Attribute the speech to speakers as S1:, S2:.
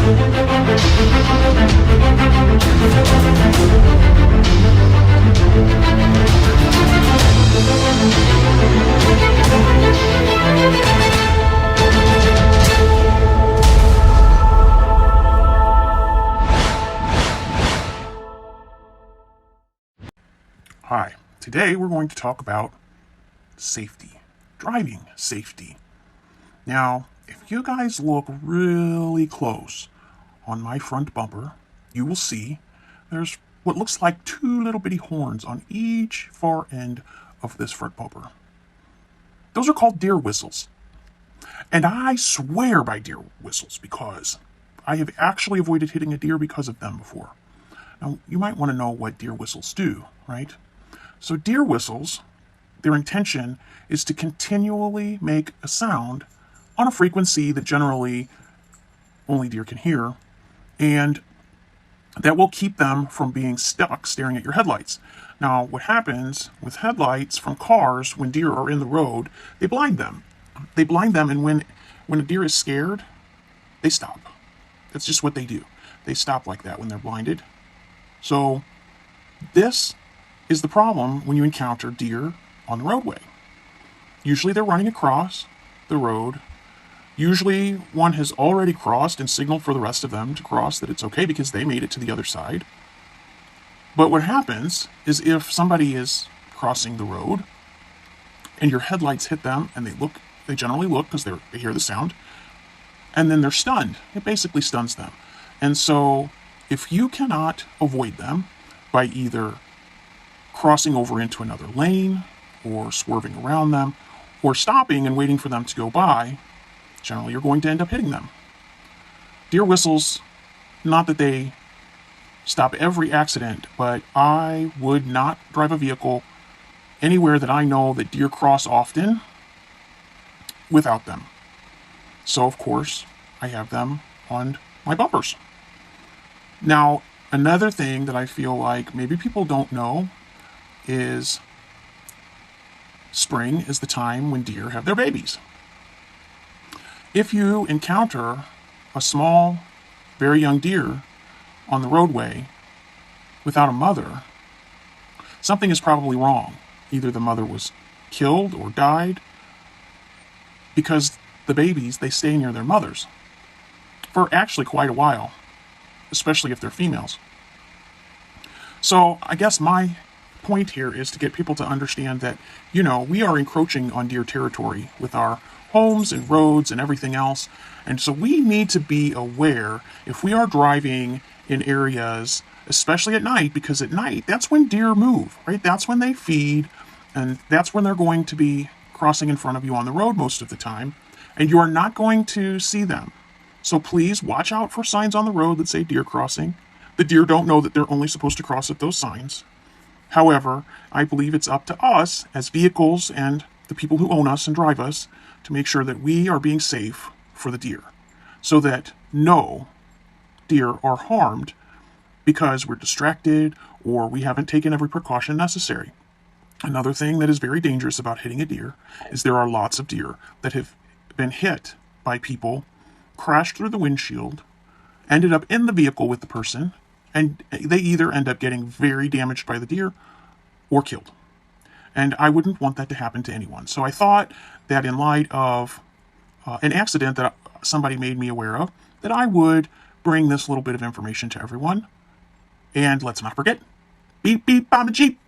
S1: Hi, today we're going to talk about safety, driving safety. Now, if you guys look really close on my front bumper, you will see there's what looks like two little bitty horns on each far end of this front bumper. Those are called deer whistles. And I swear by deer whistles because I have actually avoided hitting a deer because of them before. Now, you might want to know what deer whistles do, right? So deer whistles, their intention is to continually make a sound on a frequency that generally only deer can hear, and that will keep them from being stuck staring at your headlights. Now, what happens with headlights from cars when deer are in the road, they blind them. They blind them, and when a deer is scared, they stop. That's just what they do. They stop like that when they're blinded. So this is the problem when you encounter deer on the roadway. Usually they're running across the road. Usually one has already crossed and signaled for the rest of them to cross that it's okay because they made it to the other side. But what happens is if somebody is crossing the road and your headlights hit them and they generally look because they hear the sound, and then they're stunned. It basically stuns them. And so if you cannot avoid them by either crossing over into another lane, or swerving around them, or stopping and waiting for them to go by, generally you're going to end up hitting them. Deer whistles, not that they stop every accident, but I would not drive a vehicle anywhere that I know that deer cross often without them. So, of course, I have them on my bumpers. Now, another thing that I feel like maybe people don't know is spring is the time when deer have their babies. If you encounter a small, very young deer on the roadway without a mother, something is probably wrong. Either the mother was killed or died, because the babies, they stay near their mothers for actually quite a while, especially if they're females. So I guess my point here is to get people to understand that, we are encroaching on deer territory with our homes and roads and everything else. And so we need to be aware if we are driving in areas, especially at night, because at night, that's when deer move, right? That's when they feed, and that's when they're going to be crossing in front of you on the road most of the time, and you are not going to see them. So please watch out for signs on the road that say deer crossing. The deer don't know that they're only supposed to cross at those signs. However, I believe it's up to us as vehicles and the people who own us and drive us to make sure that we are being safe for the deer, so that no deer are harmed because we're distracted or we haven't taken every precaution necessary. Another thing that is very dangerous about hitting a deer is there are lots of deer that have been hit by people, crashed through the windshield, ended up in the vehicle with the person, and they either end up getting very damaged by the deer or killed. And I wouldn't want that to happen to anyone. So I thought that in light of an accident that somebody made me aware of, that I would bring this little bit of information to everyone. And let's not forget, beep, beep, I'm a Jeep.